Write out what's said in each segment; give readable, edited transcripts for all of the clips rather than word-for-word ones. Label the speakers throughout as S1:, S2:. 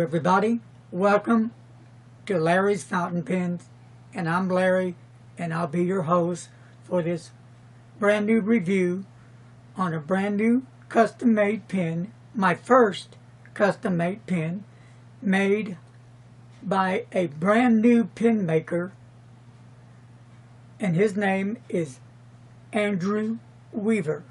S1: everybody, welcome to Larry's Fountain Pens, and I'm Larry, and I'll be your host for this brand new review on a brand new custom made pen, my first custom made pen, made by a brand new pen maker, and his name is Andrew Weaver.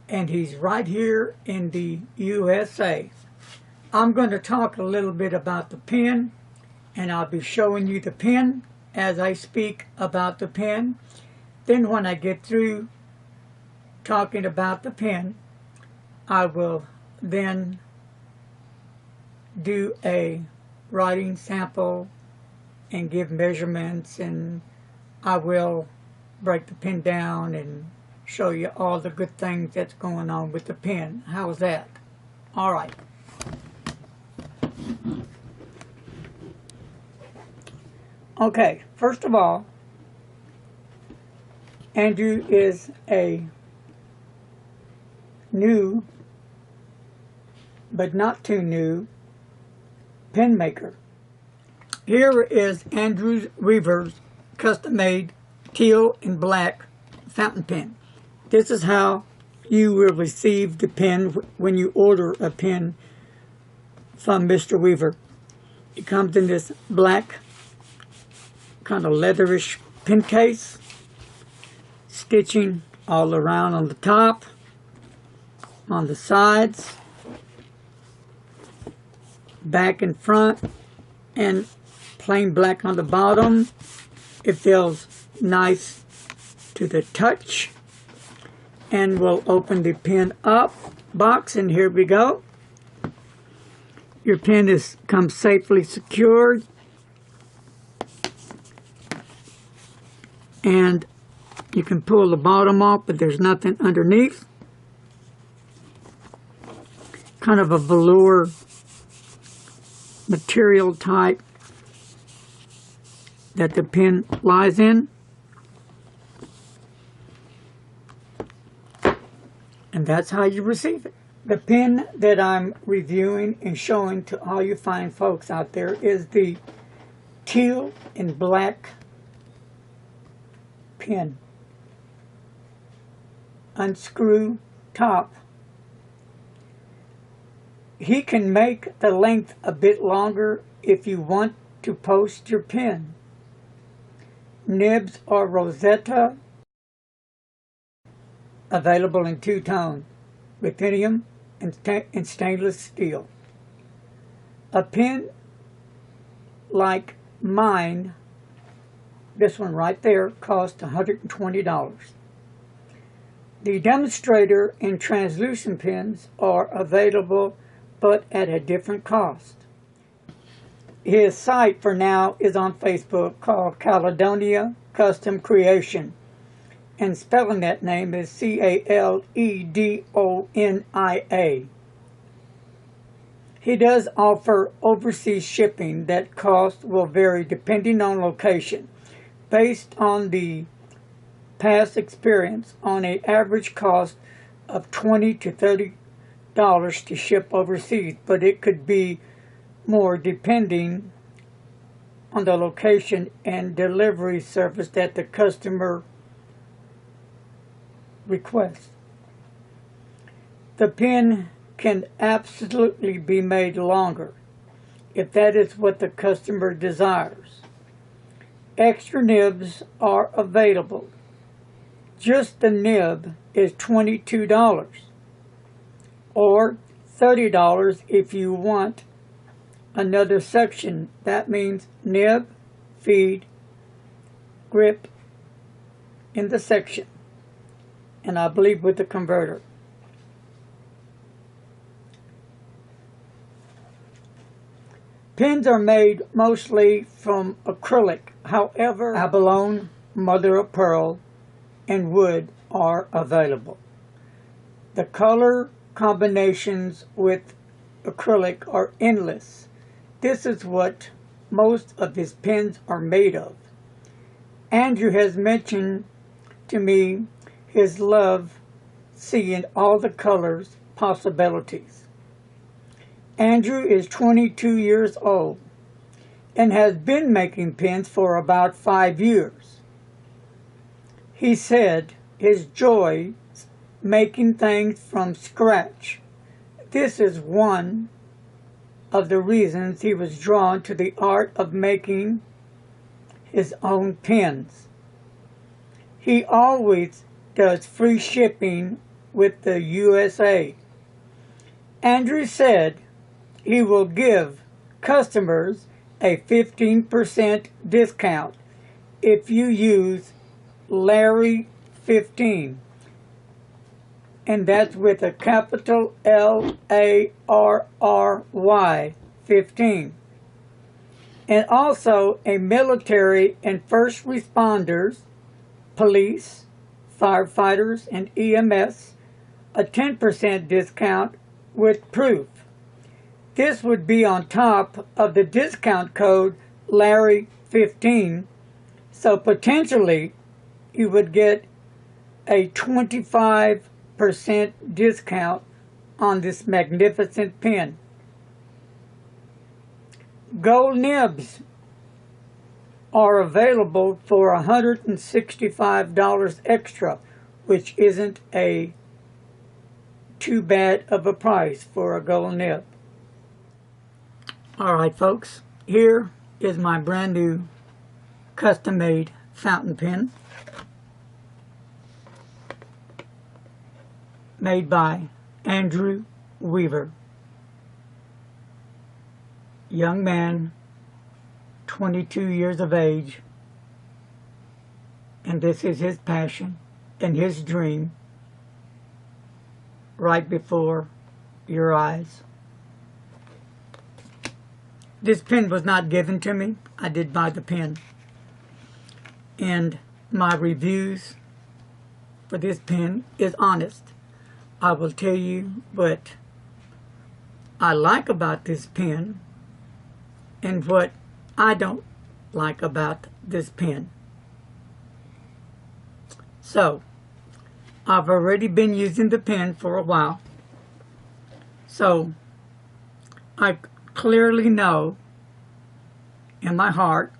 S1: And he's right here in the USA. I'm going to talk a little bit about the pen, and I'll be showing you the pen as I speak about the pen. Then when I get through talking about the pen, I will then do a writing sample and give measurements, and I will break the pen down and show you all the good things that's going on with the pen. How's that? All right. Okay, first of all, Andrew is a new, but not too new, pen maker. Here is Andrew Weaver's custom-made teal and black fountain pen. This is how you will receive the pen when you order a pen from Mr. Weaver. It comes in this black, kind of leatherish pen case, stitching all around on the top, on the sides, back and front, and plain black on the bottom. It feels nice to the touch. And we'll open the pen up box, and here we go. Your pen comes safely secured, and you can pull the bottom off, but there's nothing underneath. Kind of a velour material type that the pen lies in. And that's how you receive it. The pen that I'm reviewing and showing to all you fine folks out there is the teal and black pen. Unscrew top. He can make the length a bit longer if you want to post your pen. Nibs or Rosetta, available in two-tone, ruthenium and stainless steel. A pen like mine, this one right there, cost $120. The demonstrator and translucent pens are available, but at a different cost. His site for now is on Facebook, called Caledonia Custom Creation, and spelling that name is Caledonia. He does offer overseas shipping. That cost will vary depending on location. Based on the past experience, on an average cost of $20 to $30 to ship overseas, but it could be more depending on the location and delivery service that the customer request. The pen can absolutely be made longer if that is what the customer desires. Extra nibs are available. Just the nib is $22 or $30 if you want another section. That means nib, feed, grip in the section, and I believe with the converter. Pens are made mostly from acrylic. However, abalone, mother of pearl, and wood are available. The color combinations with acrylic are endless. This is what most of his pens are made of. Andrew has mentioned to me his love seeing all the colors possibilities. Andrew is 22 years old and has been making pens for about 5 years. He said his joy is making things from scratch. This is one of the reasons he was drawn to the art of making his own pens. He always does free shipping with the USA. Andrew said he will give customers a 15% discount if you use Larry 15, and that's with a capital LARRY 15, and also a military and first responders, police, firefighters, and EMS a 10% discount with proof. This would be on top of the discount code Larry 15, so potentially you would get a 25% discount on this magnificent pen. Gold nibs are available for $165 extra, which isn't a too bad of a price for a gold nib. Alright folks, here is my brand new custom-made fountain pen made by Andrew Weaver. Young man, 22 years of age, and this is his passion and his dream right before your eyes. This pen was not given to me. I did buy the pen. And my reviews for this pen is honest. I will tell you what I like about this pen and what I don't like about this pen. So, I've already been using the pen for a while. So, I clearly know in my heart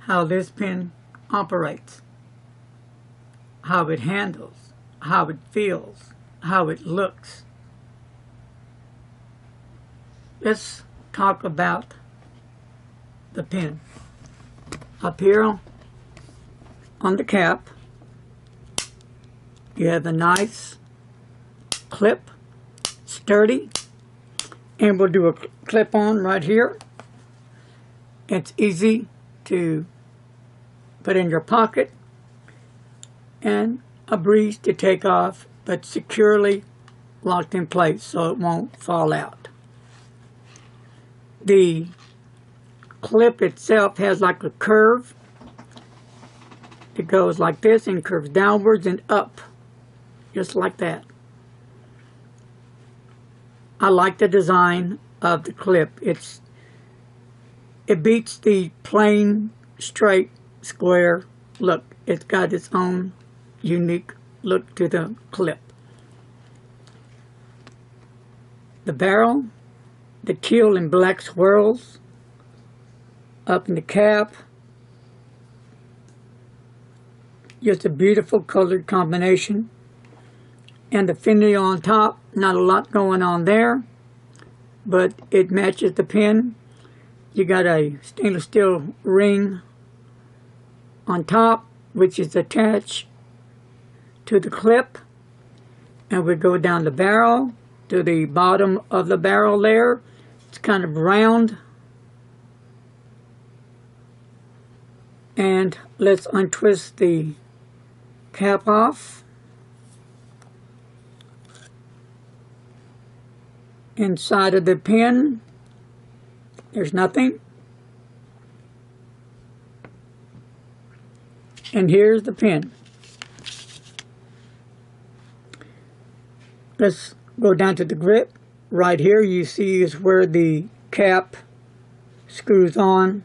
S1: how this pen operates, how it handles, how it feels, how it looks. Let's talk about the pen. Up here on the cap, you have a nice clip, sturdy, and we'll do a clip on right here. It's easy to put in your pocket and a breeze to take off, but securely locked in place so it won't fall out. The clip itself has like a curve. It goes like this and curves downwards and up, just like that. I like the design of the clip. It beats the plain, straight, square look. It's got its own unique look to the clip. The barrel, the teal and black swirls up in the cap. Just a beautiful colored combination. And the finial on top, not a lot going on there, but it matches the pen. You got a stainless steel ring on top, which is attached to the clip, and we go down the barrel to the bottom of the barrel there. It's kind of round. And let's untwist the cap off. Inside of the pen, there's nothing. And here's the pen. Let's go down to the grip. Right here you see is where the cap screws on,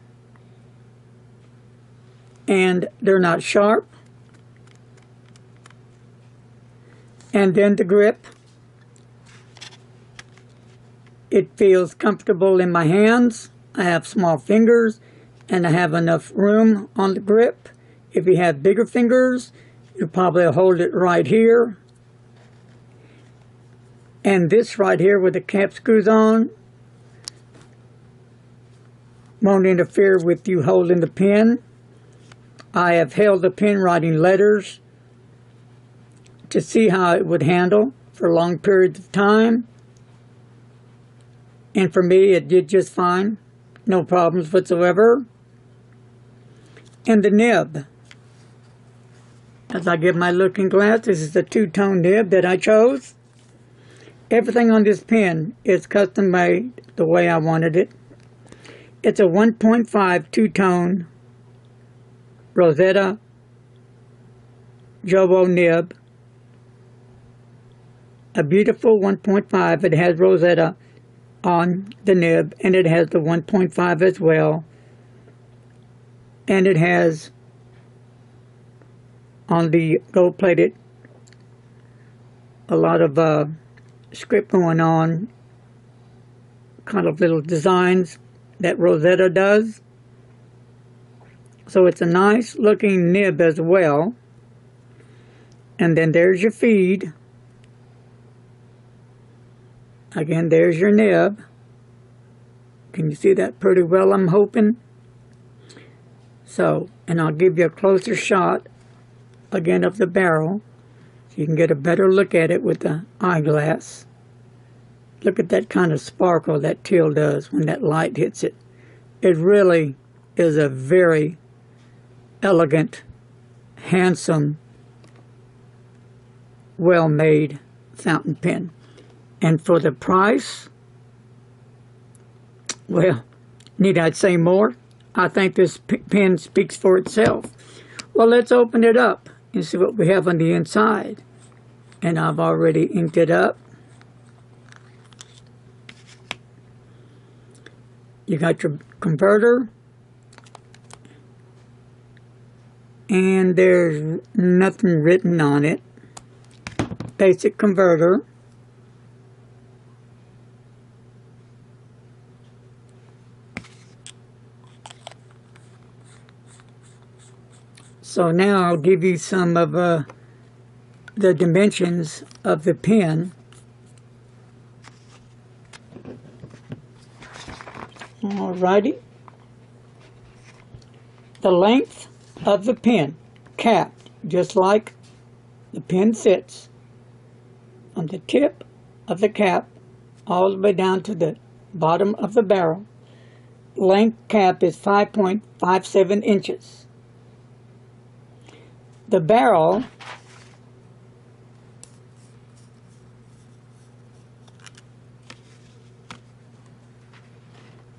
S1: and they're not sharp. And then the grip It feels comfortable in my hands. I have small fingers and I have enough room on the grip. If you have bigger fingers, you probably hold it right here. And this right here with the cap screws on won't interfere with you holding the pen. I have held the pen writing letters to see how it would handle for long periods of time. And for me, it did just fine. No problems whatsoever. And the nib. As I give my looking glass, this is the two-tone nib that I chose. Everything on this pen is custom made the way I wanted it. It's a 1.5 two-tone Rosetta Jobo nib. A beautiful 1.5. It has Rosetta on the nib, and it has the 1.5 as well. And it has on the gold-plated a lot of script going on, kind of little designs that Rosetta does. So it's a nice looking nib as well. And then there's your feed. Again, there's your nib. Can you see that pretty well, I'm hoping? So, and I'll give you a closer shot again of the barrel so you can get a better look at it with the eyeglass. Look at that kind of sparkle that teal does when that light hits it. It really is a very elegant, handsome, well-made fountain pen. And for the price, well, need I say more? I think this pen speaks for itself. Well, let's open it up and see what we have on the inside. And I've already inked it up. You got your converter. And there's nothing written on it. Basic converter. So now I'll give you some of the dimensions of the pen. Alrighty. The length of the pen, capped, just like the pen sits, from the tip of the cap all the way down to the bottom of the barrel. Length cap is 5.57 inches. The barrel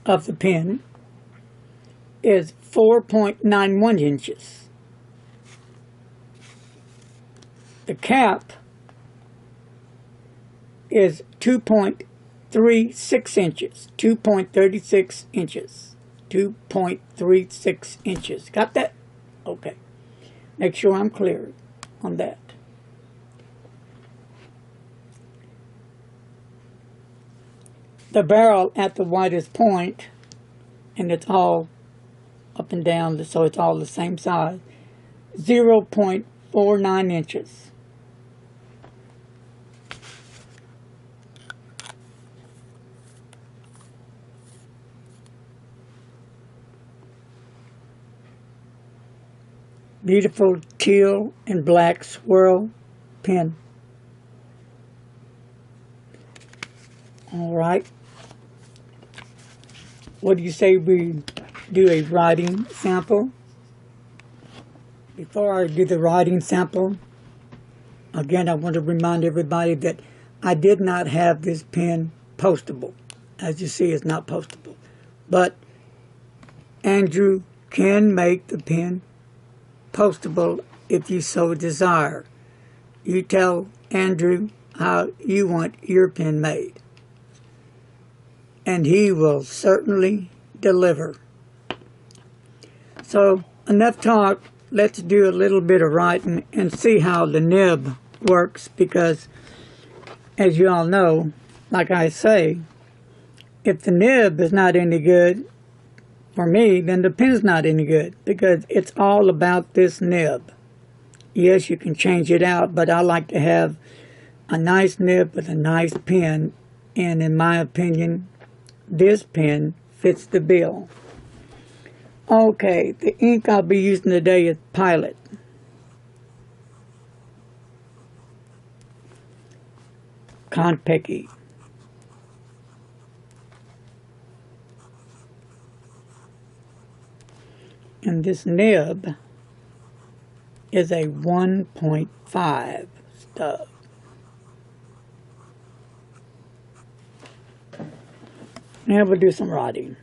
S1: of the pen is 4.91 inches. The cap is 2.36 inches. 2.36 inches. 2.36 inches. Got that? Okay. Make sure I'm clear on that. The barrel at the widest point, and it's all up and down, so it's all the same size, 0.49 inches. Beautiful teal and black swirl pen. All right. What do you say we do a writing sample? Before I do the writing sample, again, I want to remind everybody that I did not have this pen postable. As you see, it's not postable. But Andrew can make the pen postable if you so desire. You tell Andrew how you want your pen made, and he will certainly deliver. So enough talk, let's do a little bit of writing and see how the nib works, because as you all know, like I say, if the nib is not any good for me, then the pen's not any good, because it's all about this nib. Yes, you can change it out, but I like to have a nice nib with a nice pen, and in my opinion, this pen fits the bill. Okay, the ink I'll be using today is Pilot. Konpeki. And this nib is a 1.5 stub. Now we'll do some writing.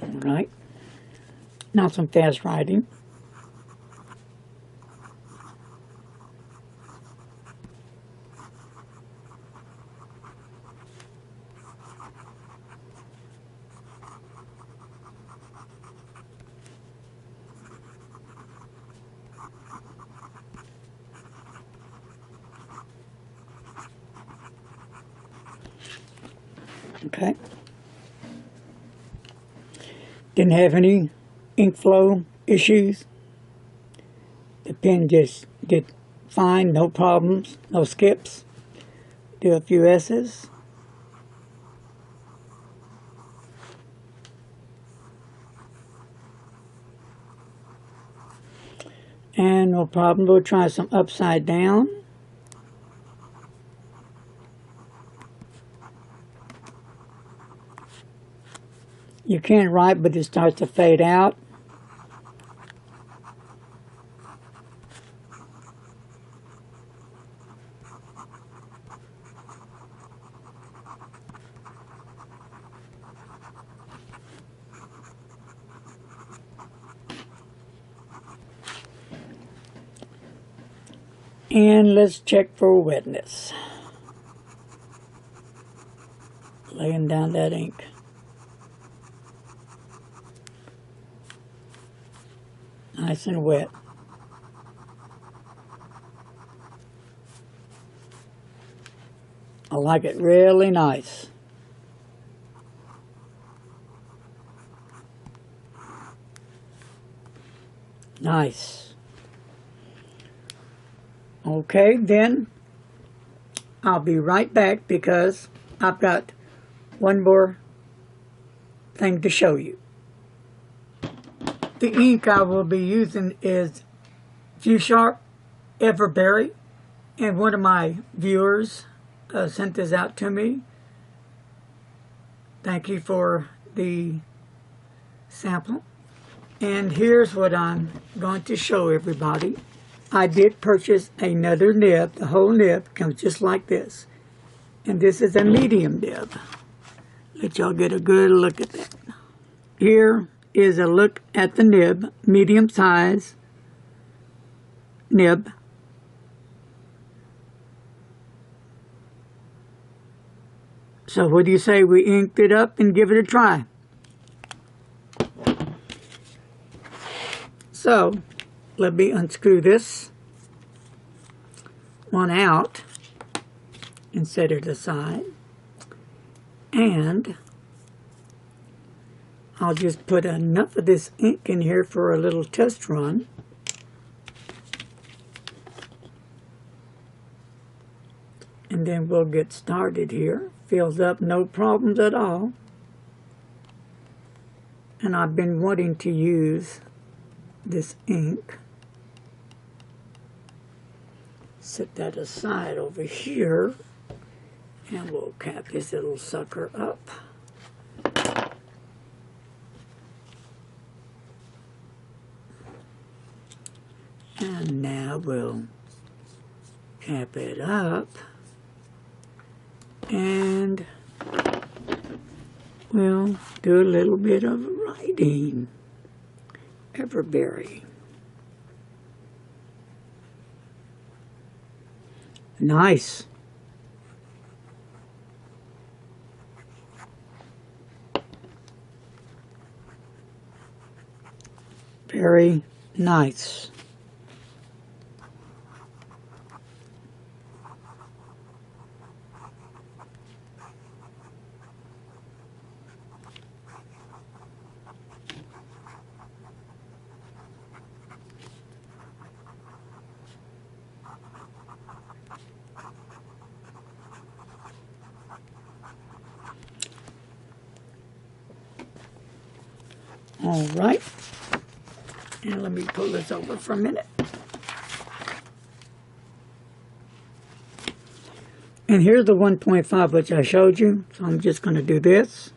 S1: All right. Now some fast writing. Okay. Didn't have any ink flow issues. The pen just did fine, no problems, no skips. Do a few S's. And no problem, we'll try some upside down. You can't write, but it starts to fade out. And let's check for wetness. Laying down that ink. Nice and wet. I like it really nice. Nice. Okay, then I'll be right back because I've got one more thing to show you. The ink I will be using is Sharp Everberry, and one of my viewers sent this out to me. Thank you for the sample. And here's what I'm going to show everybody. I did purchase another nib. The whole nib comes just like this. And this is a medium nib. Let y'all get a good look at that. Here is a look at the nib, medium size nib. So what do you say we inked it up and give it a try? So let me unscrew this one out and set it aside. And I'll just put enough of this ink in here for a little test run. And then we'll get started here. Fills up, no problems at all. And I've been wanting to use this ink. Set that aside over here. And we'll cap this little sucker up. And now we'll cap it up. And we'll do a little bit of writing. Everberry. Nice. Very nice. All right. And let me pull this over for a minute. And here's the 1.5 which I showed you. So I'm just going to do this.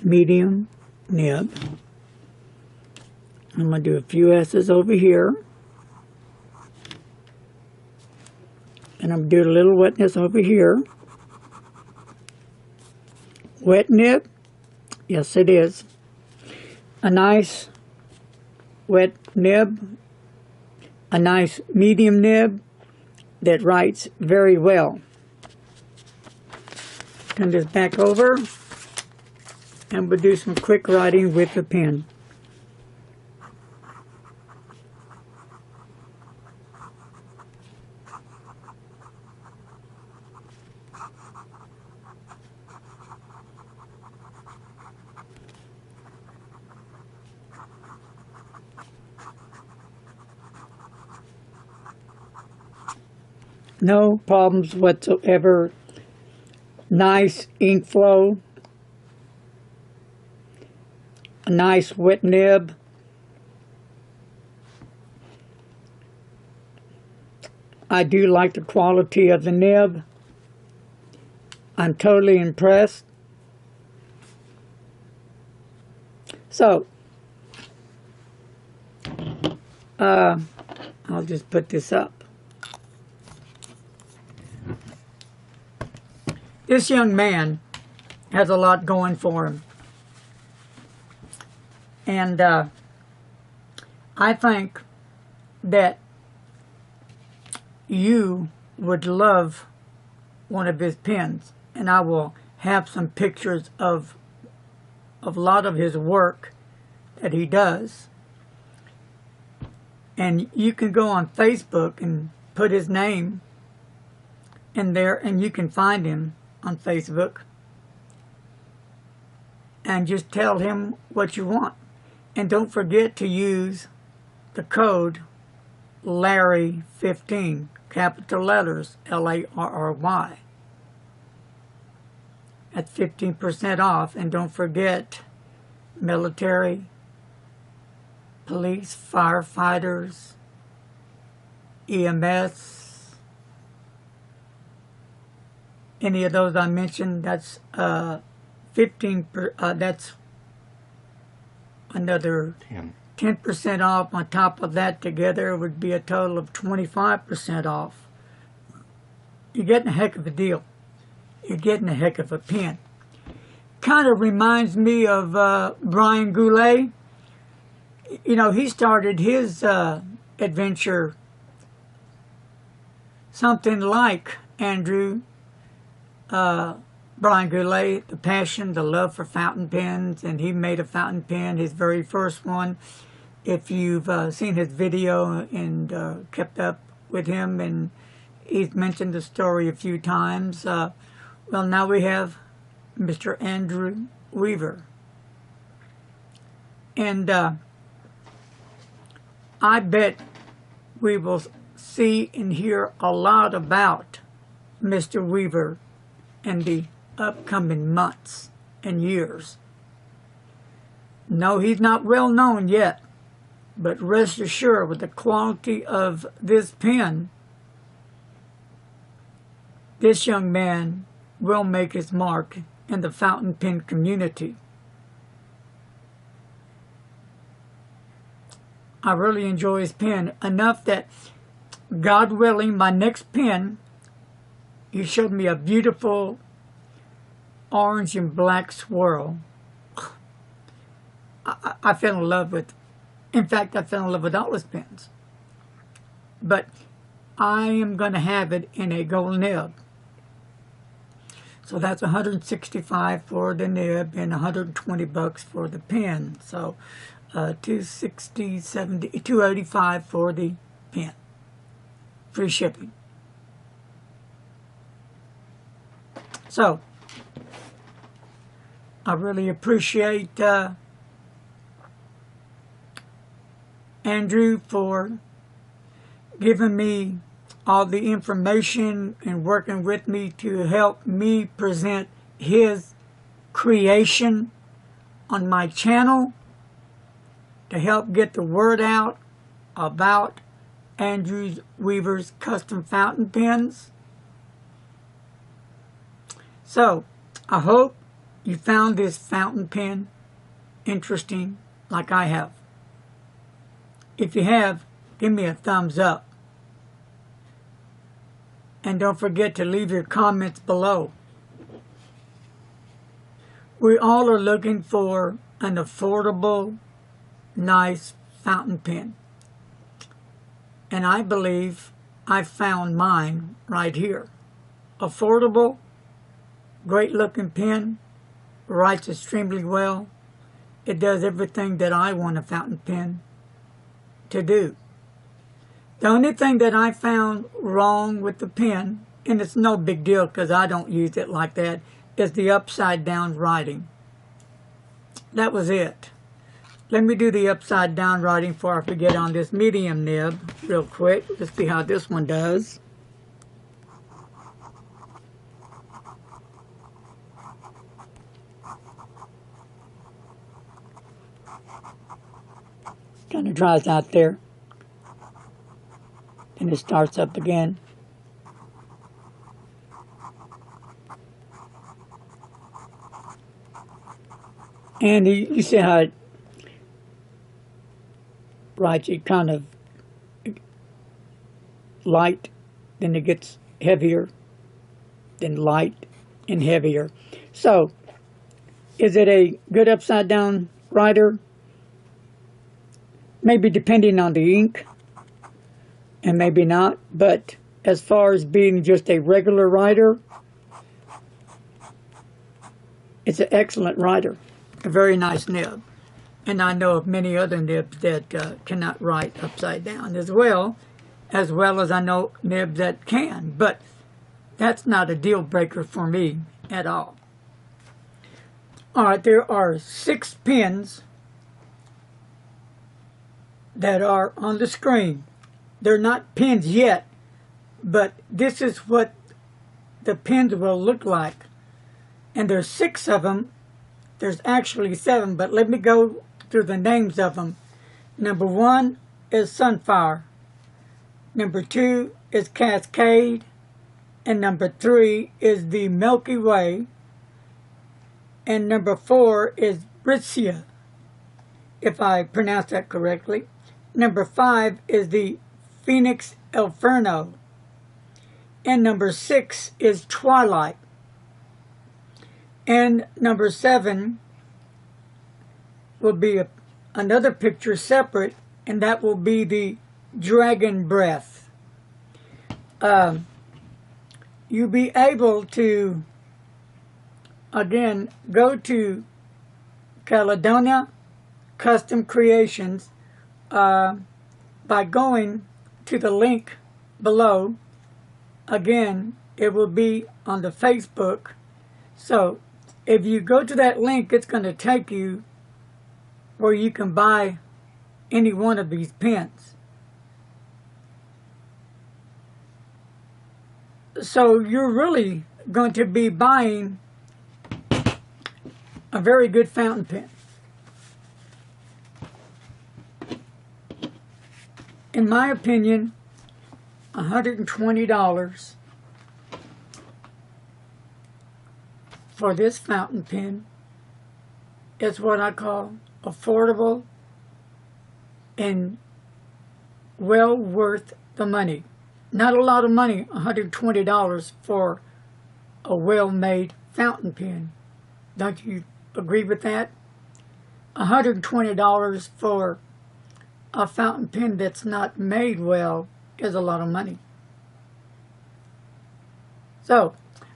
S1: Medium nib. I'm going to do a few S's over here. And I'm going to do a little wetness over here. Wet nib. Yes, it is. A nice wet nib. A nice medium nib that writes very well. Turn this back over and we'll do some quick writing with the pen. No problems whatsoever. Nice ink flow. A nice wet nib. I do like the quality of the nib. I'm totally impressed. So, I'll just put this up. This young man has a lot going for him. And I think that you would love one of his pens. And I will have some pictures of a lot of his work that he does. And you can go on Facebook and put his name in there and you can find him on Facebook and just tell him what you want. And don't forget to use the code Larry15, capital letters, Larry. At 15% off. And don't forget military, police, firefighters, EMS, any of those I mentioned. That's 15. That's another 10% off. On top of that, together would be a total of 25% off. You're getting a heck of a deal. You're getting a heck of a pen. Kind of reminds me of Brian Goulet. You know, he started his adventure something like Andrew. Brian Goulet, the passion, the love for fountain pens, and he made a fountain pen, his very first one. If you've seen his video and kept up with him, and he's mentioned the story a few times. Well, now we have Mr. Andrew Weaver. And I bet we will see and hear a lot about Mr. Weaver in the upcoming months and years. No, he's not well known yet, but rest assured with the quality of this pen, this young man will make his mark in the fountain pen community. I really enjoy his pen enough that, God willing, my next pen, he showed me a beautiful orange and black swirl. I fell in love with, in fact, I fell in love with all his pens. but I am going to have it in a gold nib. So that's $165 for the nib and $120 for the pen. So $260, $70, $285 for the pen. Free shipping. So I really appreciate Andrew for giving me all the information and working with me to help me present his creation on my channel to help get the word out about Andrew Weaver's custom fountain pens. So I hope you found this fountain pen interesting like I have. If you have, give me a thumbs up. And don't forget to leave your comments below. We all are looking for an affordable, nice fountain pen. And I believe I found mine right here. Affordable, great looking pen, writes extremely well. It does everything that I want a fountain pen to do. The only thing that I found wrong with the pen, and it's no big deal because I don't use it like that, is the upside down writing. That was it. Let me do the upside down writing before I forget on this medium nib real quick. Let's see how this one does. Kind of dries out there. And it starts up again. And you see how it writes, it kind of light, then it gets heavier, then light and heavier. So, is it a good upside down writer? Maybe depending on the ink. And maybe not, but as far as being just a regular writer, it's an excellent writer, a very nice nib. And I know of many other nibs that cannot write upside down as well as I know nibs that can, but that's not a deal breaker for me at all. All right, there are 6 pens that are on the screen. They're not pens yet, but this is what the pens will look like. And there's 6 of them. There's actually 7, but let me go through the names of them. Number 1 is Sunfire. Number 2 is Cascade. And number 3 is the Milky Way. And number 4 is Britzia, if I pronounce that correctly. Number 5 is the Phoenix Inferno. And number 6 is Twilight. And number 7 will be another picture separate, and that will be the Dragon Breath. You'll be able to, again, go to Caledonia Custom Creations by going to the link below. Again, it will be on the Facebook. So if you go to that link, it's going to take you where you can buy any one of these pens. So you're really going to be buying a very good fountain pen. In my opinion, $120 for this fountain pen is what I call affordable and well worth the money. Not a lot of money, $120 for a well-made fountain pen. Don't you agree with that? $120 for a fountain pen that's not made well is a lot of money. So,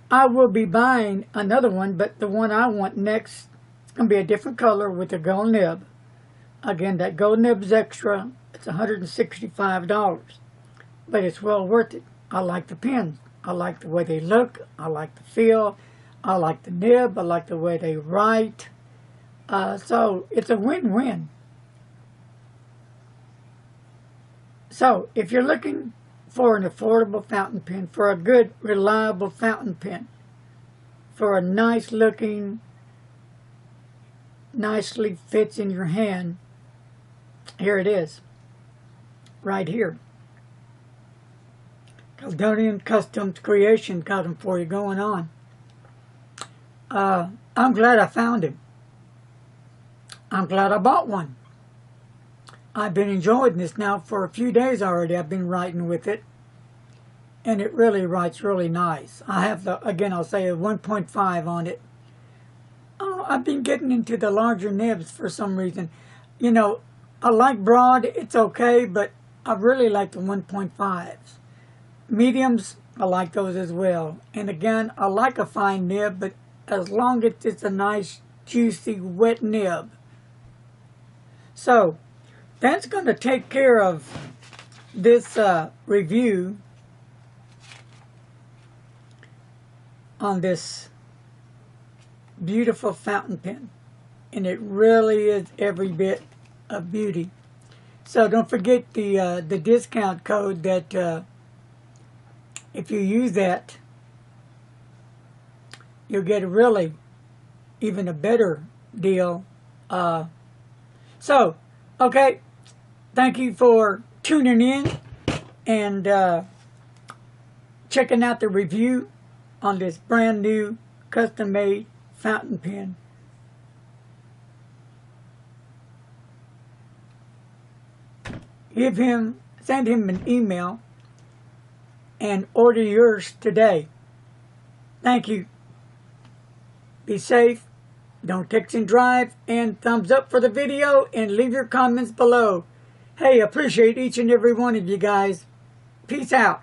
S1: I will be buying another one, but the one I want next is going to be a different color with a gold nib. Again, that gold nib is extra. It's $165, but it's well worth it. I like the pens. I like the way they look. I like the feel. I like the nib. I like the way they write. So it's a win-win. So if you're looking for an affordable fountain pen, for a good, reliable fountain pen, for a nice looking, nicely fits in your hand, here it is, right here. Caledonia Customs Creation got them for you going on. I'm glad I found him. I'm glad I bought one. I've been enjoying this now for a few days already. I've been writing with it, and it really writes really nice. I have the, again, I'll say a 1.5 on it. I've been getting into the larger nibs for some reason. You know, I like broad, it's okay, but I really like the 1.5s. Mediums, I like those as well. And again, I like a fine nib, but as long as it's a nice, juicy, wet nib. So, that's going to take care of this review on this beautiful fountain pen. And it really is every bit of beauty. So don't forget the discount code that if you use that, you'll get a really even a better deal. So, okay, thank you for tuning in and checking out the review on this brand new custom-made fountain pen. Send him an email and order yours today. Thank you. Be safe. Don't text and drive. And thumbs up for the video and leave your comments below. Hey, appreciate each and every one of you guys. Peace out.